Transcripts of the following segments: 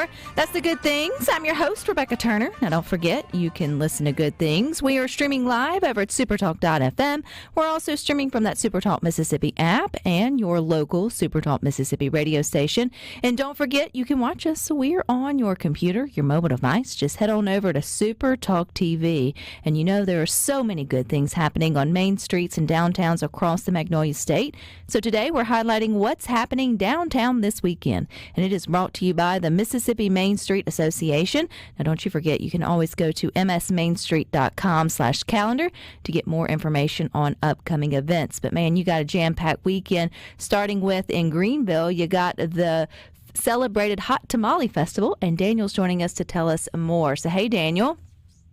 more. That's The Good Things. I'm your host, Rebecca Turner. Now, don't forget, you can listen to Good Things. We are streaming live over at SuperTalk.fm. We're also streaming from that SuperTalk Mississippi app and your local SuperTalk Mississippi radio station. And don't forget, you can watch us. We're on your computer, your mobile device. Just head on over to SuperTalk TV. And you know there are so many good things happening on main streets and downtowns across the Magnolia State. So today we're highlighting what's happening downtown this weekend. And it is brought to you by the Mississippi Main Street Association. Now, don't you forget, you can always go to msmainstreet.com/calendar to get more information on upcoming events. But, man, you got a jam-packed weekend, starting with in Greenville. You got the celebrated Hot Tamale Festival, and Daniel's joining us to tell us more. So, hey, Daniel.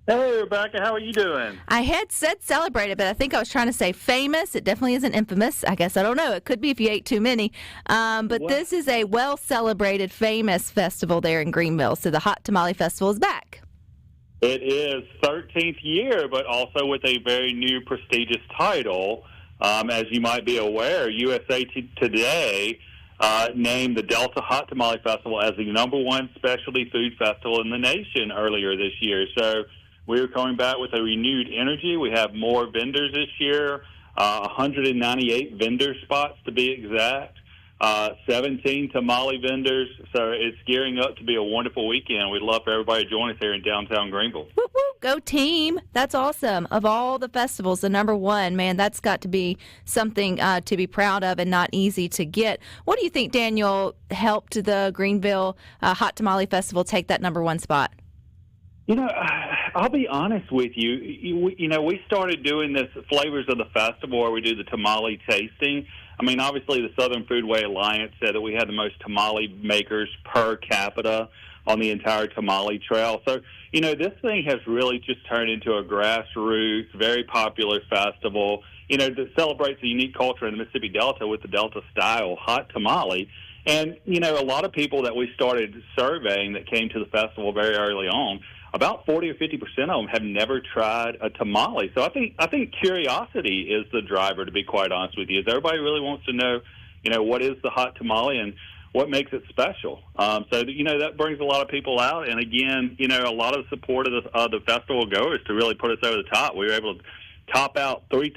Hey, Rebecca, how are you doing? I had said celebrated, but I think I was trying to say famous. It definitely isn't infamous. I guess I don't know. It could be if you ate too many. But This is a well-celebrated, famous festival there in Greenville. So the Hot Tamale Festival is back. It is 13th year, but also with a very new prestigious title. As you might be aware, USA Today named the Delta Hot Tamale Festival as the #1 specialty food festival in the nation earlier this year. So we're coming back with a renewed energy. We have more vendors this year, 198 vendor spots to be exact, 17 tamale vendors. So it's gearing up to be a wonderful weekend. We'd love for everybody to join us here in downtown Greenville. Woo, woo, go team. That's awesome. Of all the festivals, the #1, man, that's got to be something to be proud of and not easy to get. What do you think, Daniel, helped the Greenville Hot Tamale Festival take that #1 spot? You know, I'll be honest with you. We started doing this Flavors of the Festival where we do the tamale tasting. I mean, obviously the Southern Foodway Alliance said that we had the most tamale makers per capita on the entire tamale trail. So, this thing has really just turned into a grassroots, very popular festival, that celebrates the unique culture in the Mississippi Delta with the Delta-style hot tamale. And, a lot of people that we started surveying that came to the festival very early on, about 40 or 50% of them have never tried a tamale. So I think curiosity is the driver, to be quite honest with you. Is everybody really wants to know, what is the hot tamale and what makes it special. So that brings a lot of people out. And again, a lot of the support of the festival goers to really put us over the top. We were able to top out 3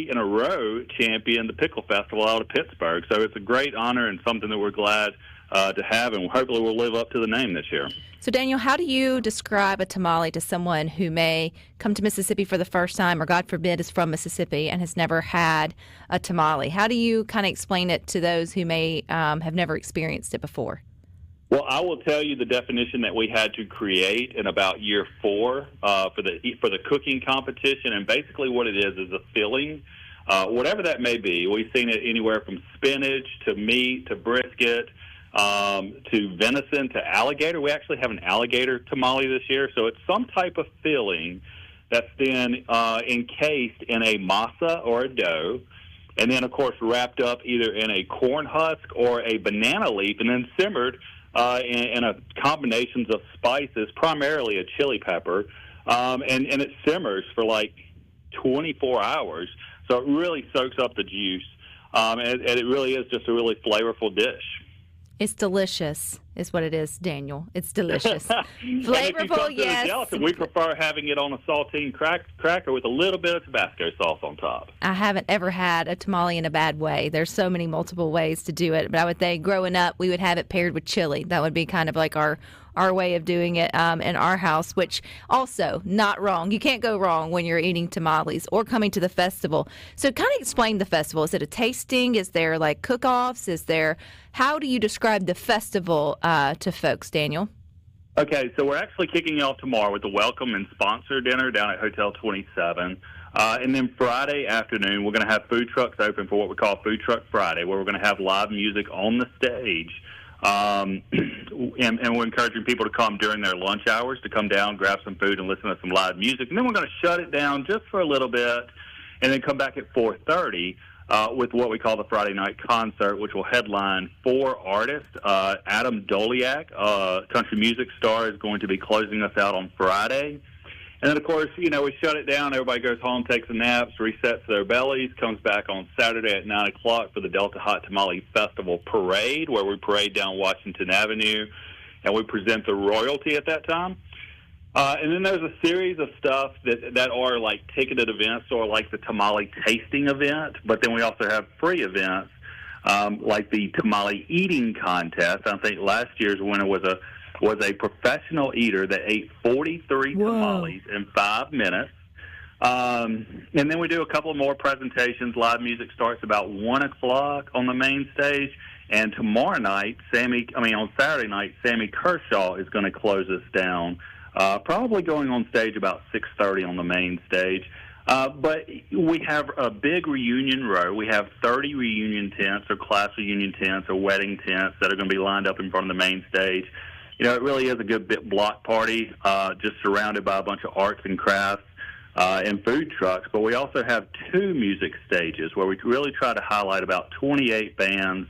in a row champion, the Pickle Festival out of Pittsburgh. So it's a great honor and something that we're glad to have, and hopefully we'll live up to the name this year. So, Daniel, how do you describe a tamale to someone who may come to Mississippi for the first time or, God forbid, is from Mississippi and has never had a tamale? How do you kind of explain it to those who may have never experienced it before? Well, I will tell you the definition that we had to create in about year 4 for the cooking competition, and basically what it is a filling, whatever that may be. We've seen it anywhere from spinach to meat to brisket, to venison, to alligator. We actually have an alligator tamale this year. So it's some type of filling that's then encased in a masa or a dough, and then, of course, wrapped up either in a corn husk or a banana leaf, and then simmered in a combinations of spices, primarily a chili pepper, and it simmers for like 24 hours. So it really soaks up the juice, and it really is just a really flavorful dish. It's delicious, is what it is, Daniel. It's delicious. Flavorful, yes. Delta, we prefer having it on a saltine cracker with a little bit of Tabasco sauce on top. I haven't ever had a tamale in a bad way. There's so many multiple ways to do it. But I would think growing up, we would have it paired with chili. That would be kind of like our way of doing it in our house, which also not wrong. You can't go wrong when you're eating tamales or coming to the festival. So kind of explain the festival. Is it a tasting? Is there like cook-offs? How do you describe the festival to folks, Daniel? Okay, so we're actually kicking off tomorrow with the welcome and sponsor dinner down at Hotel 27. And then Friday afternoon, we're going to have food trucks open for what we call Food Truck Friday, where we're going to have live music on the stage. And we're encouraging people to come during their lunch hours to come down, grab some food, and listen to some live music. And then we're going to shut it down just for a little bit and then come back at 4:30 with what we call the Friday night concert, which will headline 4 artists. Adam Doliak, country music star, is going to be closing us out on Friday. And then, of course, we shut it down. Everybody goes home, takes a nap, resets their bellies, comes back on Saturday at 9 o'clock for the Delta Hot Tamale Festival Parade, where we parade down Washington Avenue, and we present the royalty at that time. And then there's a series of stuff that are like ticketed events or like the tamale tasting event, but then we also have free events like the tamale eating contest. I think last year's winner was a professional eater that ate 43 tamales in 5 minutes. And then we do a couple more presentations. Live music starts about 1 o'clock on the main stage. And tomorrow night, on Saturday night, Sammy Kershaw is going to close us down, probably going on stage about 6:30 on the main stage. But we have a big reunion row. We have 30 reunion tents or class reunion tents or wedding tents that are going to be lined up in front of the main stage. It really is a good block party, just surrounded by a bunch of arts and crafts and food trucks. But we also have 2 music stages where we really try to highlight about 28 bands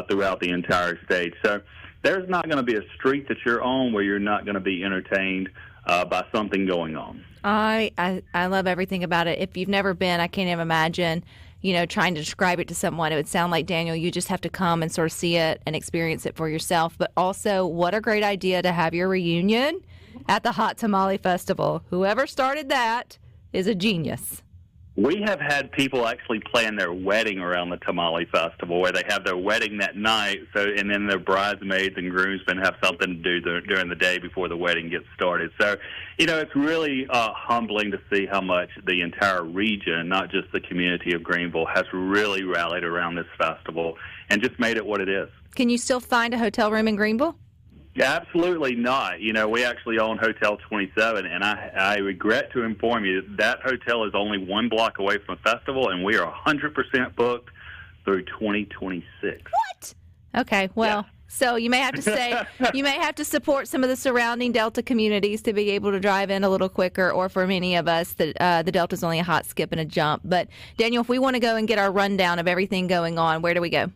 throughout the entire stage. So there's not going to be a street that you're on where you're not going to be entertained by something going on. I love everything about it. If you've never been, I can't even imagine, trying to describe it to someone. It would sound like, Daniel, you just have to come and sort of see it and experience it for yourself. But also, what a great idea to have your reunion at the Hot Tamale Festival. Whoever started that is a genius. We have had people actually plan their wedding around the Tamale Festival, where they have their wedding that night, and then their bridesmaids and groomsmen have something to do during the day before the wedding gets started. So, it's really humbling to see how much the entire region, not just the community of Greenville, has really rallied around this festival and just made it what it is. Can you still find a hotel room in Greenville? Absolutely not. We actually own Hotel 27, and I regret to inform you that hotel is only 1 block away from the festival, and we are 100% booked through 2026. What? Okay, well, so you may have to you may have to support some of the surrounding Delta communities to be able to drive in a little quicker, or for many of us, the Delta's only a hot skip and a jump. But, Daniel, if we want to go and get our rundown of everything going on, where do we go?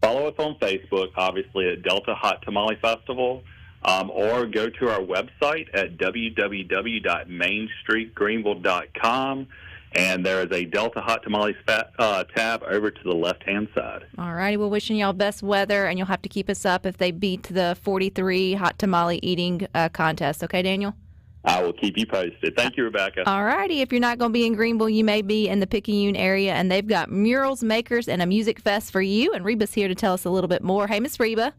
Follow us on Facebook, obviously, at Delta Hot Tamale Festival, or go to our website at www.mainstreetgreenville.com, and there is a Delta Hot Tamales tab over to the left-hand side. All righty. We're wishing y'all best weather, and you'll have to keep us up if they beat the 43 hot tamale eating contest. Okay, Daniel? I will keep you posted. Thank you, Rebecca. All righty. If you're not going to be in Greenville, you may be in the Picayune area, and they've got murals, makers, and a music fest for you. And Reba's here to tell us a little bit more. Hey, Miss Reba.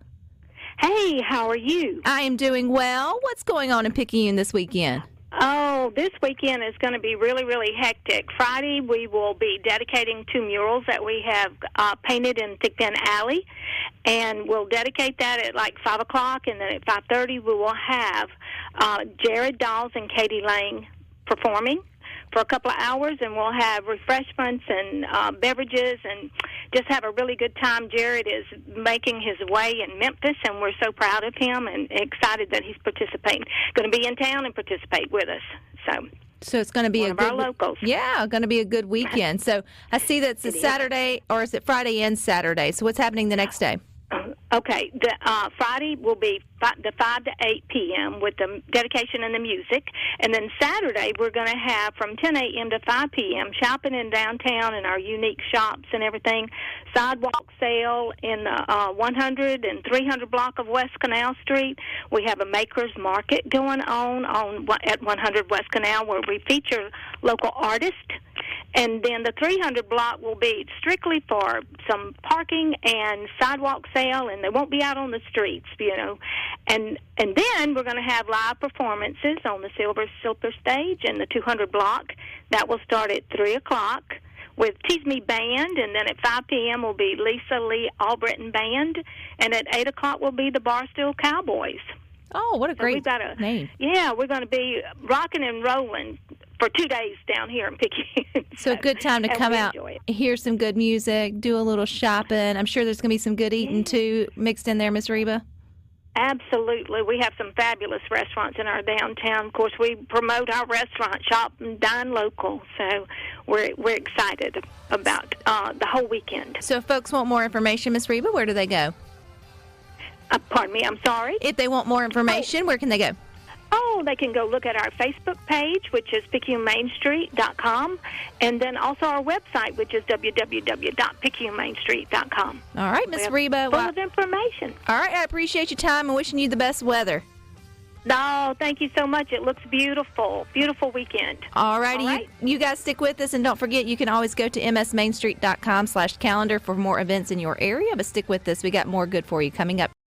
Hey, how are you? I am doing well. What's going on in Picayune this weekend? Oh, this weekend is going to be really, really hectic. Friday, we will be dedicating 2 murals that we have painted in Thigpen Alley, and we'll dedicate that at like 5 o'clock, and then at 5:30 we will have Jared Dawes and Katie Lang performing for a couple of hours, and we'll have refreshments and beverages and just have a really good time. Jared is making his way in Memphis, and we're so proud of him and excited that he's participating. Going to be in town and participate with us. So it's going to be one of our locals. Yeah, going to be a good weekend. So I see that it's a Saturday, or is it Friday and Saturday? So what's happening the next day? Okay, the Friday will be the 5 to 8 p.m. with the dedication and the music. And then Saturday, we're going to have from 10 a.m. to 5 p.m. shopping in downtown in our unique shops and everything. Sidewalk sale in the 100 and 300 block of West Canal Street. We have a maker's market going on at 100 West Canal where we feature local artists. And then the 300 block will be strictly for some parking and sidewalk sale, and they won't be out on the streets, And then we're going to have live performances on the Silver stage in the 200 block. That will start at 3 o'clock with Tease Me Band, and then at 5 p.m. will be Lisa Lee Albritton Band, and at 8 o'clock will be the Barstool Cowboys. Oh, what a great name. Yeah, we're going to be rocking and rolling for 2 days down here in Picayune. So a good time to come out, hear some good music, do a little shopping. I'm sure there's going to be some good eating, too, mixed in there, Miss Reba. Absolutely. We have some fabulous restaurants in our downtown. Of course, we promote our restaurant, shop and dine local. So we're excited about the whole weekend. So if folks want more information, Miss Reba, where do they go? Pardon me, I'm sorry? If they want more information, where can they go? Oh, also, they can go look at our Facebook page, which is PicayuneMainStreet.com, and then also our website, which is www.PicayuneMainStreet.com. All right, Miss Reba. Full of information. All right, I appreciate your time and wishing you the best weather. No, thank you so much. It looks beautiful. Beautiful weekend. All righty. All right. You guys stick with us, and don't forget, you can always go to msmainstreet.com/calendar for more events in your area. But stick with us. We got more good for you coming up.